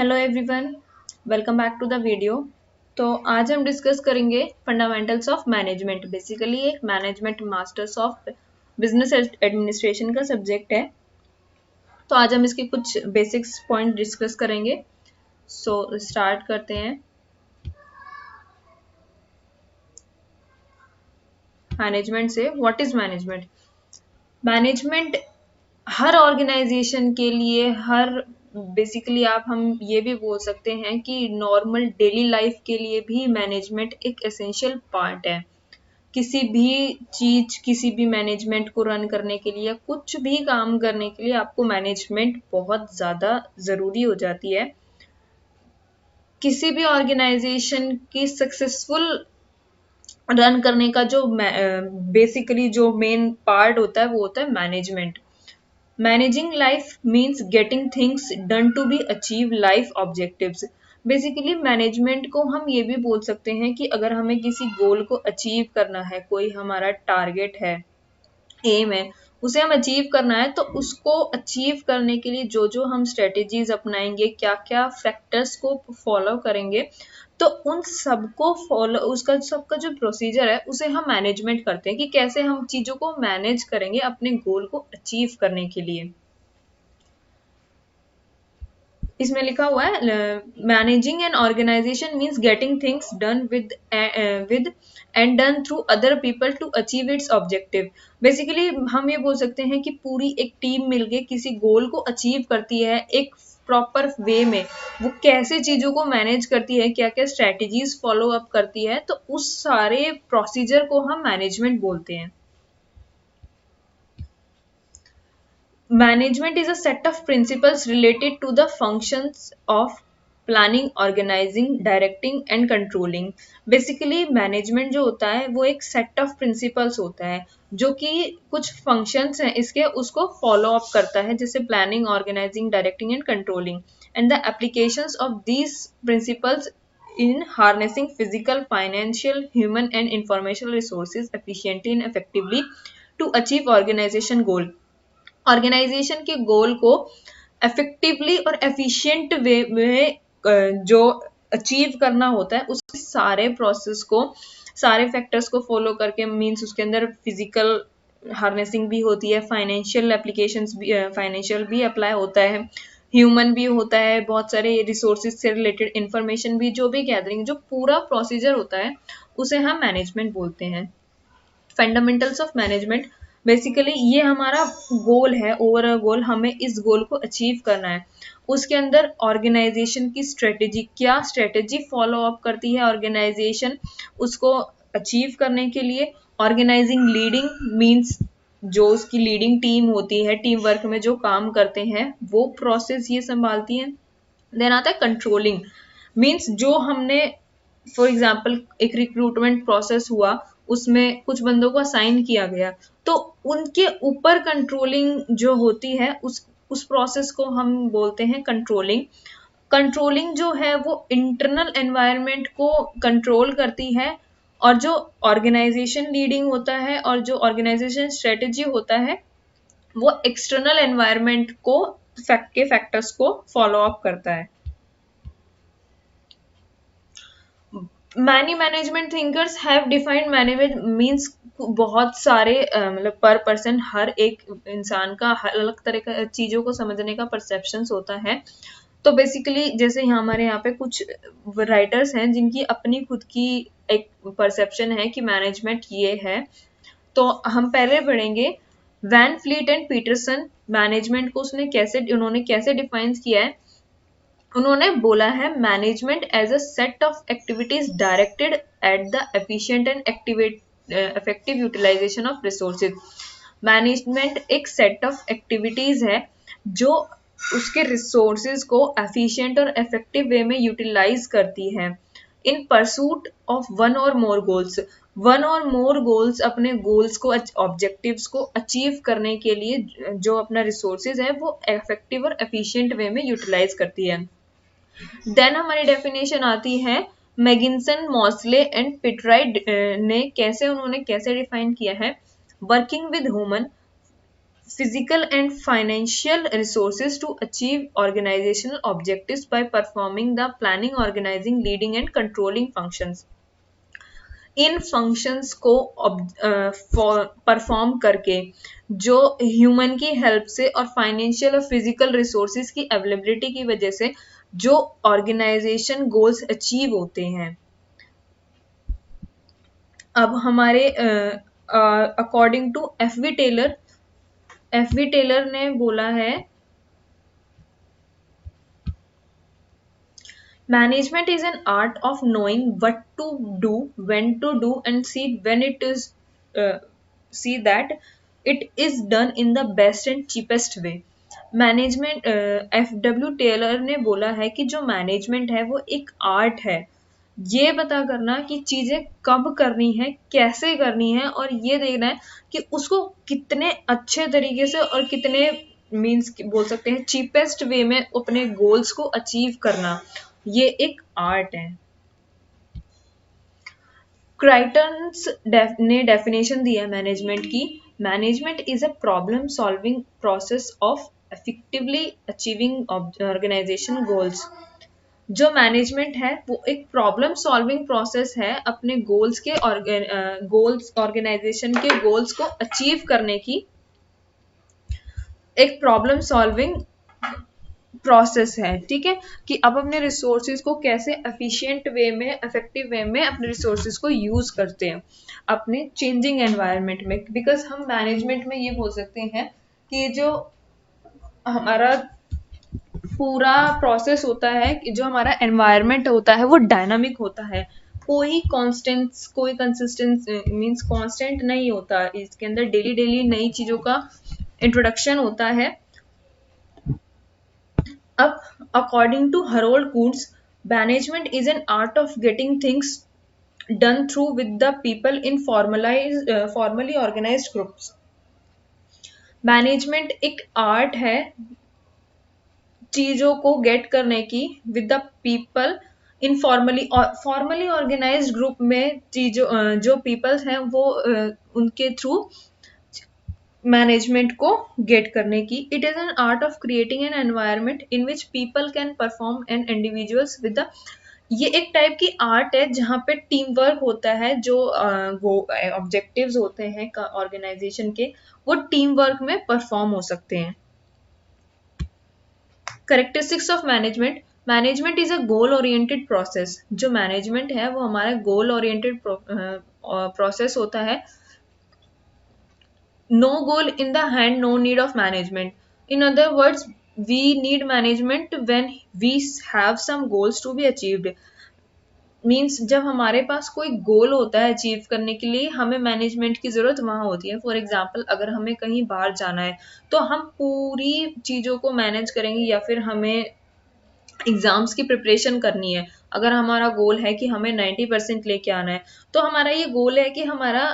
Hello everyone, welcome back to the video. तो आज हम डिस्कस करेंगे फंडामेंटल्स ऑफ मैनेजमेंट। बेसिकली एक management masters of business administration का सब्जेक्ट है। तो आज हम इसके कुछ बेसिक्स पॉइंट डिस्कस करेंगे। सो स्टार्ट करते हैं। मैनेजमेंट से, व्हाट इज मैनेजमेंट? मैनेजमेंट हर ऑर्गेनाइजेशन के लिए, हर बेसिकली आप हम ये भी बोल सकते हैं कि नॉर्मल डेली लाइफ के लिए भी मैनेजमेंट एक एसेंशियल पार्ट है। किसी भी चीज, किसी भी मैनेजमेंट को रन करने के लिए, कुछ भी काम करने के लिए आपको मैनेजमेंट बहुत ज्यादा जरूरी हो जाती है। किसी भी ऑर्गेनाइजेशन की सक्सेसफुल रन करने का जो बेसिकली जो मेन पार्ट होता है वो होता है management. Managing life means getting things done to be achieve life objectives. Basically management को हम ये भी बोल सकते हैं कि अगर हमें किसी गोल को अचीव करना है, कोई हमारा टारगेट है, एम है, उसे हम अचीव करना है, तो उसको अचीव करने के लिए जो जो हम स्ट्रेटेजीज अपनाएंगे, क्या क्या फैक्टर्स को फॉलो करेंगे, तो उन सबको फॉलो, उसका सबका जो प्रोसीजर है उसे हम मैनेजमेंट करते हैं कि कैसे हम चीजों को मैनेज करेंगे अपने गोल को अचीव करने के लिए। इसमें लिखा हुआ है managing an organization means getting things done with and done through other people to achieve its objective. Basically हम ये बोल सकते हैं कि पूरी एक टीम मिलके किसी गोल को अचीव करती है एक प्रॉपर वे में। वो कैसे चीजों को मैनेज करती है, क्या क्या स्ट्रेटेजीज फॉलो अप करती है, तो उस सारे प्रोसीजर को हम मैनेजमेंट बोलते हैं। Management is a set of principles related to the functions of planning, organizing, directing and controlling. Basically management जो होता है वो एक सेट ऑफ प्रिंसिपल्स होता है जो कि कुछ फंक्शंस हैं इसके, उसको फॉलो अप करता है, जैसे planning, organizing, directing and controlling, and the applications of these principles in harnessing physical, financial, human and informational resources efficiently and effectively to achieve organization goal। Organization के गोल को effectively और efficient way में जो achieve करना होता है, उस सारे प्रोसेस को, सारे फैक्टर्स को फॉलो करके, मींस उसके अंदर फिजिकल हार्नेसिंग भी होती है, फाइनेंशियल एप्लीकेशंस भी, फाइनेंशियल भी अप्लाई होता है, ह्यूमन भी होता है, बहुत सारे रिसोर्सेज से रिलेटेड इंफॉर्मेशन भी, जो भी गैदरिंग, जो पूरा प्रोसीजर होता है उसे हम मैनेजमेंट बोलते हैं। फंडामेंटल्स ऑफ मैनेजमेंट, बेसिकली ये हमारा गोल है, ओवरऑल गोल, हमें इस गोल को अचीव करना है। उसके अंदर ऑर्गेनाइजेशन की स्ट्रेटेजी, क्या स्ट्रेटेजी फॉलो अप करती है ऑर्गेनाइजेशन उसको अचीव करने के लिए। ऑर्गेनाइजिंग, लीडिंग मींस जो उसकी लीडिंग टीम होती है, टीम वर्क में जो काम करते हैं वो प्रोसेस ये संभालती है। देन आता है कंट्रोलिंग, मींस जो हमने, फॉर एग्जाम्पल एक रिक्रूटमेंट प्रोसेस हुआ, उसमें कुछ बंदों को असाइन किया गया, तो उनके ऊपर कंट्रोलिंग जो होती है, उस प्रोसेस को हम बोलते हैं कंट्रोलिंग। कंट्रोलिंग जो है वो इंटरनल एनवायरनमेंट को कंट्रोल करती है, और जो ऑर्गेनाइजेशन लीडिंग होता है और जो ऑर्गेनाइजेशन स्ट्रेटेजी होता है वो एक्सटर्नल एनवायरनमेंट को, फैक्टर्स को फॉलो अप करता है। Many management thinkers have defined management means, बहुत सारे मतलब पर पर्सन, हर एक इंसान का अलग तरह का चीजों को समझने का परसेप्शन होता है। तो बेसिकली जैसे हमारे यहाँ पे कुछ राइटर्स हैं जिनकी अपनी खुद की एक परसेप्शन है कि मैनेजमेंट ये है। तो हम पहले पढ़ेंगे Van Fleet and Peterson, management को उन्होंने कैसे डिफाइन किया है। उन्होंने बोला है management as a set of activities directed at the efficient and effective utilization of resources. Management एक सेट ऑफ एक्टिविटीज है जो उसके रिसोर्सेज को एफिशिएंट और इफेक्टिव वे में यूटिलाइज करती है इन परसूट ऑफ वन और मोर गोल्स। वन और मोर गोल्स, अपने गोल्स को, ऑब्जेक्टिव्स को अचीव करने के लिए जो अपना रिसोर्सेज है वो इफेक्टिव और एफिशिएंट वे में यूटिलाइज करती है। देन हमारी डेफिनेशन आती है मैगिन्सन, मॉसले एंड पिटराइट ने उन्होंने कैसे डिफाइन किया है। Working with human physical and financial resources to achieve organizational objectives by performing the planning, organizing, leading and controlling functions. In functions को परफॉर्म करके जो ह्यूमन की हेल्प से और फाइनेंशियल और फिजिकल रिसोर्सेज की अवेलेबिलिटी की वजह से जो ऑर्गेनाइजेशन गोल्स अचीव होते हैं। अब हमारे according to F V Taylor ने बोला है, management is an art of knowing what to do, when to do and see that it is done in the best and cheapest way. Management F Taylor ने बोला है कि जो management है वो एक आर्ट है, ये पता करना कि चीजें कब करनी है, कैसे करनी है और ये देखना है कि उसको कितने अच्छे तरीके से और कितने मीन्स बोल सकते हैं चीपेस्ट वे में अपने गोल्स को अचीव करना, ये एक आर्ट है। क्राइटन्स ने डेफिनेशन दिया मैनेजमेंट की, management is a problem solving process of effectively achieving organization goals. जो मैनेजमेंट है वो एक प्रॉब्लम सॉल्विंग प्रोसेस है अपने गोल्स के गोल्स ऑर्गेनाइजेशन के गोल्स को अचीव करने की, एक प्रॉब्लम सॉल्विंग प्रोसेस है। ठीक है, कि अब अपने रिसोर्सेज को कैसे एफिशिएंट वे में, इफेक्टिव वे में अपने रिसोर्सेज को यूज करते हैं अपने चेंजिंग एनवायरनमेंट में। बिकॉज हम मैनेजमेंट में ये बोल सकते हैं कि जो हमारा पूरा प्रोसेस होता है, कि जो हमारा एनवायरनमेंट होता है वो डायनामिक होता है, कोई कांस्टेंट कोई कंसिस्टेंस मींस कांस्टेंट नहीं होता, इसके अंदर डेली डेली नई चीजों का इंट्रोडक्शन होता है। अब according to Harold Kuntz, management is an art of getting things done through with the people in formally organized groups. Management एक आर्ट है चीजों को गेट करने की with the people in formally organized group में, चीजों जो पीपल्स हैं वो उनके थ्रू मैनेजमेंट को गेट करने की। It is an art of creating an environment in which people can perform and individuals with the, ये एक टाइप की आर्ट है जहाँ पे टीम वर्क होता है, जो ऑब्जेक्टिव्स होते हैं ऑर्गेनाइजेशन के वो टीम वर्क में परफॉर्म हो सकते हैं। Characteristics of management, management is a goal oriented process. जो मैनेजमेंट है वो हमारा गोल ओरिएंटेड प्रोसेस होता है। No goal in the hand, no need of management. In other words, we need management when we have some goals to be achieved. Means जब हमारे पास कोई गोल होता है अचीव करने के लिए, हमें मैनेजमेंट की जरूरत वहां होती है। फॉर एग्जाम्पल, अगर हमें कहीं बाहर जाना है तो हम पूरी चीजों को मैनेज करेंगे, या फिर हमें एग्जाम्स की प्रिपरेशन करनी है, अगर हमारा गोल है कि हमें 90% लेके आना है, तो हमारा ये गोल है कि हमारा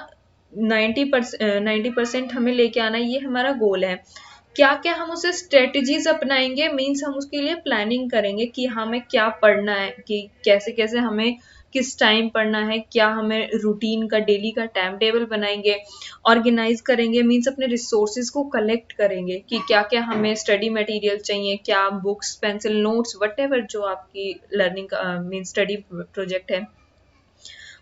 90% हमें लेके आना है, ये हमारा गोल है। क्या क्या हम उसे स्ट्रेटजीज अपनाएंगे, मीन्स हम उसके लिए प्लानिंग करेंगे कि हमें क्या पढ़ना है, कि कैसे कैसे हमें किस टाइम पढ़ना है, क्या हमें रूटीन का डेली का टाइम टेबल बनाएंगे, ऑर्गेनाइज करेंगे, मीन्स अपने रिसोर्सेज को कलेक्ट करेंगे कि क्या क्या हमें स्टडी मटेरियल चाहिए, क्या बुक्स, पेंसिल, नोट्स, वट जो आपकी लर्निंग मीन्स स्टडी प्रोजेक्ट है।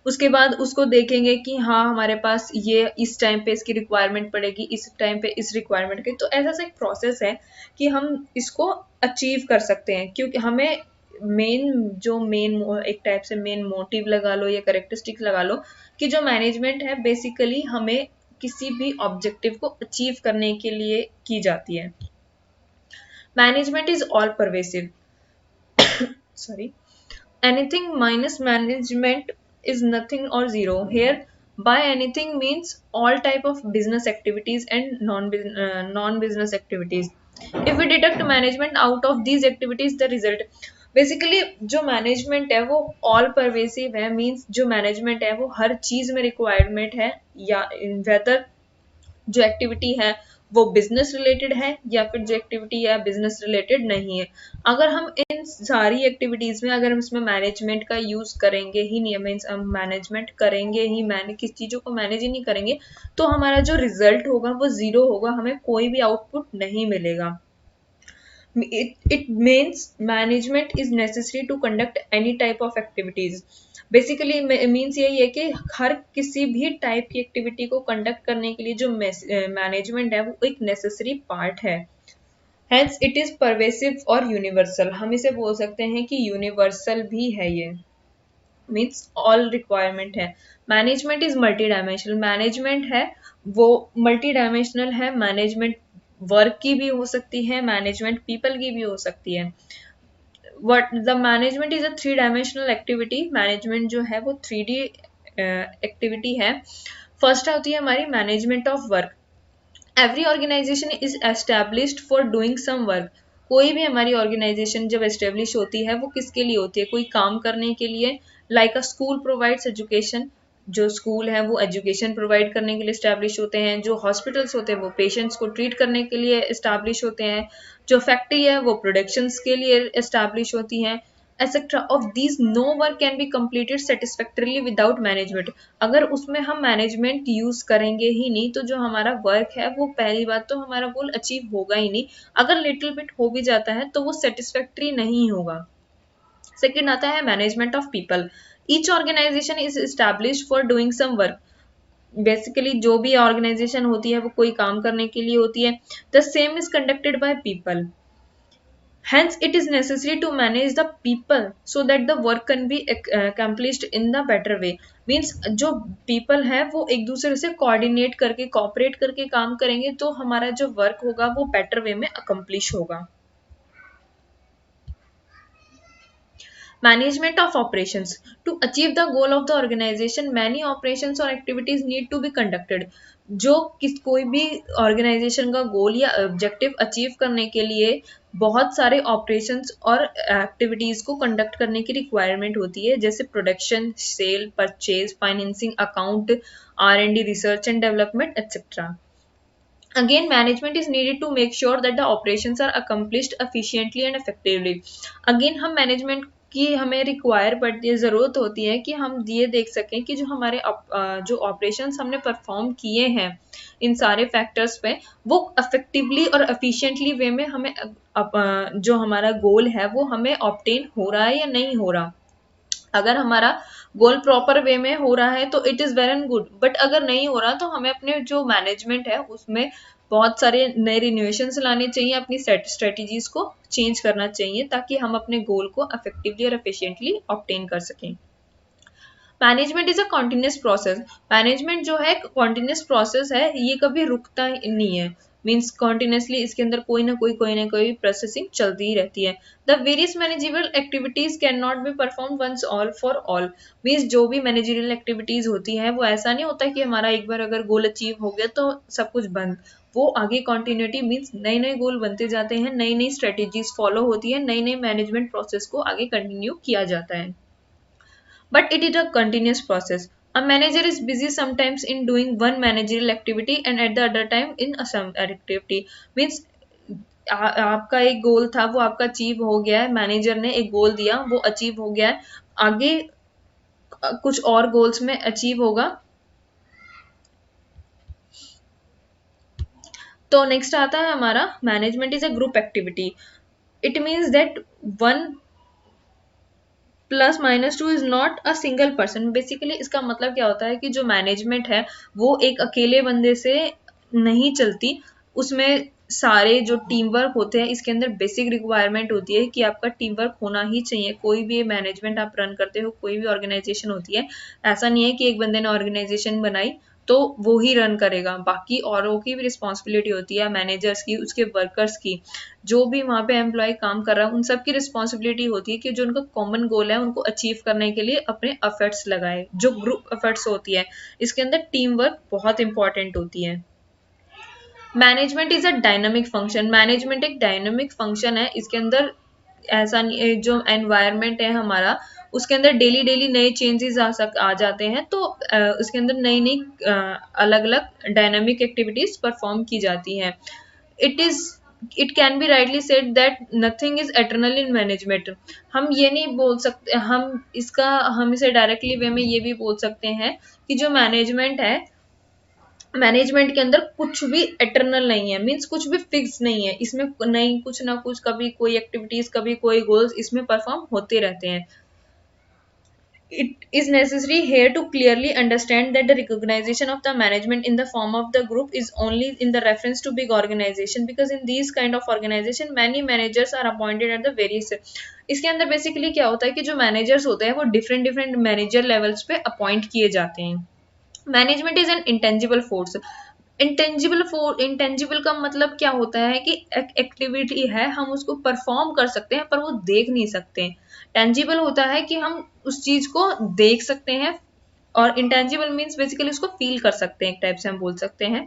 उसके बाद उसको देखेंगे कि हाँ हमारे पास ये इस टाइम पे इसकी रिक्वायरमेंट पड़ेगी, इस टाइम पे इस रिक्वायरमेंट की। तो ऐसा एक प्रोसेस है कि हम इसको अचीव कर सकते हैं, क्योंकि हमें मेन एक टाइप से मेन मोटिव लगा लो या करेक्टरिस्टिक लगा लो कि जो मैनेजमेंट है बेसिकली हमें किसी भी ऑब्जेक्टिव को अचीव करने के लिए की जाती है। Management is all pervasive sorry, anything minus management is nothing or zero. Here by anything means all type of business activities and non-business activities. If we deduct management out of these activities, the result basically जो management है वो all pervasive है, means जो management है वो हर चीज में requirement है, या वेदर जो एक्टिविटी है वो बिजनेस रिलेटेड है या फिर जो एक्टिविटी है बिजनेस रिलेटेड नहीं है। अगर हम इन सारी एक्टिविटीज में अगर हम इसमें मैनेजमेंट का यूज करेंगे ही नहीं, मीन्स हम मैनेजमेंट करेंगे ही, किस चीजों को मैनेज ही नहीं करेंगे, तो हमारा जो रिजल्ट होगा वो जीरो होगा, हमें कोई भी आउटपुट नहीं मिलेगा। It means management is necessary to conduct any type of activities. Basically means यही है कि हर किसी भी टाइप की एक्टिविटी को कंडक्ट करने के लिए जो मैनेजमेंट है वो एक नेसेसरी पार्ट है। हेंस इट इज परवेसिव और यूनिवर्सल, हम इसे बोल सकते हैं कि यूनिवर्सल भी है ये, मीन्स ऑल रिक्वायरमेंट है। Management is multi dimensional, management है वो मल्टी डायमेंशनल है। मैनेजमेंट वर्क की भी हो सकती है, मैनेजमेंट पीपल की भी हो सकती है। what the management is a 3 dimensional activity, management जो है वो 3D एक्टिविटी है। फर्स्ट होती है हमारी management of work. Every organization is established for doing some work, कोई भी हमारी ऑर्गेनाइजेशन जब एस्टेब्लिश होती है वो किसके लिए होती है, कोई काम करने के लिए। लाइक अ स्कूल प्रोवाइड्स एजुकेशन, जो स्कूल है वो एजुकेशन प्रोवाइड करने के लिए स्टैब्लिश होते हैं। जो हॉस्पिटल्स होते हैं वो पेशेंट्स को ट्रीट करने के लिए इस्टेब्लिश होते हैं। जो फैक्ट्री है वो प्रोडक्शंस के लिए इस्टेब्लिश होती हैं, etcetera. Of these no work can be completed satisfactorily without management. अगर उसमें हम मैनेजमेंट यूज करेंगे ही नहीं तो जो हमारा वर्क है वो पहली बात तो हमारा गोल अचीव होगा ही नहीं, अगर लिटिल बिट हो भी जाता है तो वो सेटिस्फैक्टरी नहीं होगा। सेकेंड आता है management of people. Each organization is established for doing some work, basically जो भी ऑर्गेनाइजेशन होती है वो कोई काम करने के लिए होती है। The same is conducted by people, hence it is necessary to manage the people so that the work can be accomplished in the better way। means जो people है वो एक दूसरे से coordinate करके cooperate करके काम करेंगे तो हमारा जो work होगा वो better way में accomplish होगा। Management of operations, to achieve the goal of the organization many operations or activities need to be conducted। जो कोई भी ऑर्गेनाइजेशन का गोल या ऑब्जेक्टिव अचीव करने के लिए बहुत सारे ऑपरेशंस और एक्टिविटीज को कंडक्ट करने की रिक्वायरमेंट होती है, जैसे production, sale, purchase, financing, account, R&D, research and development etcetera. Again, management is needed to make sure that the operations are accomplished efficiently and effectively। Again, हम management की हमें रिक्वायर पड़ती है, ज़रूरत होती है कि हम ये देख सकें कि जो हमारे जो ऑपरेशंस हमने परफॉर्म किए हैं इन सारे फैक्टर्स पे वो इफेक्टिवली और एफिशिएंटली वे में हमें जो हमारा गोल है वो हमें ऑब्टेन हो रहा है या नहीं हो रहा। अगर हमारा गोल प्रॉपर वे में हो रहा है तो it is well and good, but अगर नहीं हो रहा तो हमें अपने जो मैनेजमेंट है उसमें बहुत सारे नए रिन्यूएशंस लाने चाहिए, अपनी स्ट्रेटजीज को चेंज करना चाहिए ताकि हम अपने गोल को इफेक्टिवली और एफिशिएंटली ऑब्टेन कर सकें। Management is a continuous process, management जो है कॉन्टिन्यूस प्रोसेस है, ये कभी रुकता नहीं है। मीन्स कॉन्टिन्यूसली इसके अंदर कोई ना कोई प्रोसेसिंग चलती ही रहती है। The various manageable activities can not be perform once all for all. Means जो भी मैनेजरियल एक्टिविटीज होती हैं वो ऐसा नहीं होता कि हमारा एक बार अगर गोल अचीव हो गया तो सब कुछ बंद, वो आगे कॉन्टिन्यूटी मीन्स नए नए गोल बनते जाते हैं, नई नई स्ट्रेटेजीज फॉलो होती है, नई नई मैनेजमेंट प्रोसेस को आगे कंटिन्यू किया जाता है। But it is a continuous process. A manager is busy sometimes in doing one managerial activity and at the other time in some activity। Means आपका एक गोल था वो आपका अचीव हो गया है, मैनेजर ने एक गोल दिया वो अचीव हो गया है, आगे कुछ और गोल्स में अचीव होगा। तो नेक्स्ट आता है हमारा management is a group activity. It means that one plus minus two is not a single person. Basically इसका मतलब क्या होता है कि जो मैनेजमेंट है वो एक अकेले बंदे से नहीं चलती, उसमें सारे जो टीम वर्क होते हैं इसके अंदर बेसिक रिक्वायरमेंट होती है कि आपका टीम वर्क होना ही चाहिए। कोई भी मैनेजमेंट आप रन करते हो, कोई भी ऑर्गेनाइजेशन होती है, ऐसा नहीं है कि एक बंदे ने ऑर्गेनाइजेशन बनाई तो वो ही रन करेगा, बाकी औरों की भी रिस्पॉन्सिबिलिटी होती है, मैनेजर्स की, उसके वर्कर्स की, जो भी वहाँ पे एम्प्लॉय काम कर रहा है उन सब की रिस्पॉन्सिबिलिटी होती है कि जो उनका कॉमन गोल है उनको अचीव करने के लिए अपने एफर्ट्स लगाए, जो ग्रुप एफर्ट्स होती है। इसके अंदर टीम वर्क बहुत इंपॉर्टेंट होती है। Management is a dynamic function, management एक डायनामिक फंक्शन है, इसके अंदर ऐसा नहीं, जो एनवायरनमेंट है हमारा उसके अंदर डेली डेली नए चेंजेस आ जाते हैं, तो उसके अंदर नई नई अलग अलग डायनामिक एक्टिविटीज परफॉर्म की जाती हैं। It is it can be rightly said that nothing is eternal in management. हम ये नहीं बोल सकते, हम इसे डायरेक्टली वे में ये भी बोल सकते हैं कि जो मैनेजमेंट है, मैनेजमेंट के अंदर कुछ भी एटर्नल नहीं है, मीन्स कुछ भी फिक्स नहीं है इसमें, नहीं कुछ ना कुछ, कभी कोई एक्टिविटीज, कभी कोई गोल्स इसमें परफॉर्म होते रहते हैं। It is necessary here to clearly understand that the recognition of the management in the form of the group is only in the reference to big organization, because in these kind of organization many managers are appointed at the various, इसके अंदर basically क्या होता है कि जो managers होते हैं वो डिफरेंट डिफरेंट मैनेजर लेवल्स पे अपॉइंट किए जाते हैं। Management is an intangible force. Intangible का मतलब क्या होता है कि एक एक्टिविटी है, हम उसको परफॉर्म कर सकते हैं पर वो देख नहीं सकते। टेंजिबल होता है कि हम उस चीज को देख सकते हैं, और इंटेंजिबल मीन्स बेसिकली उसको फील कर सकते हैं, एक टाइप से हम बोल सकते हैं।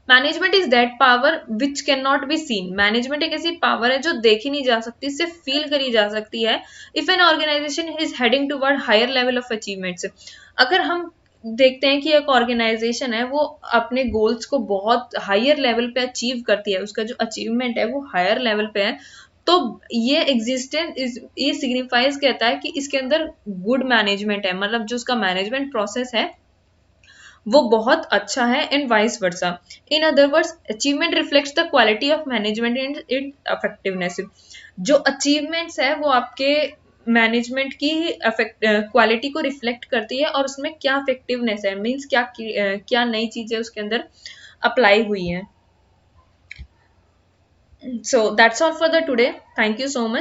Management is that power which can not be seen. Management एक ऐसी पावर है जो देखी नहीं जा सकती, सिर्फ फील करी जा सकती है। If an organization is heading toward higher level of achievements, अगर हम देखते हैं कि एक ऑर्गेनाइजेशन है वो अपने गोल्स को बहुत हायर लेवल पे अचीव करती है, उसका जो अचीवमेंट है वो हायर लेवल पे है, तो ये सिग्निफाइज कहता है कि इसके अंदर गुड मैनेजमेंट है, मतलब जो उसका मैनेजमेंट प्रोसेस है वो बहुत अच्छा है, and vice versa. In other words, achievement reflects the quality of management and it effectiveness. जो अचीवमेंट्स है वो आपके मैनेजमेंट की क्वालिटी को रिफ्लेक्ट करती है, और उसमें क्या इफेक्टिवनेस है, मीन्स क्या नई चीजें उसके अंदर अप्लाई हुई हैं। So that's all for the today, thank you so much.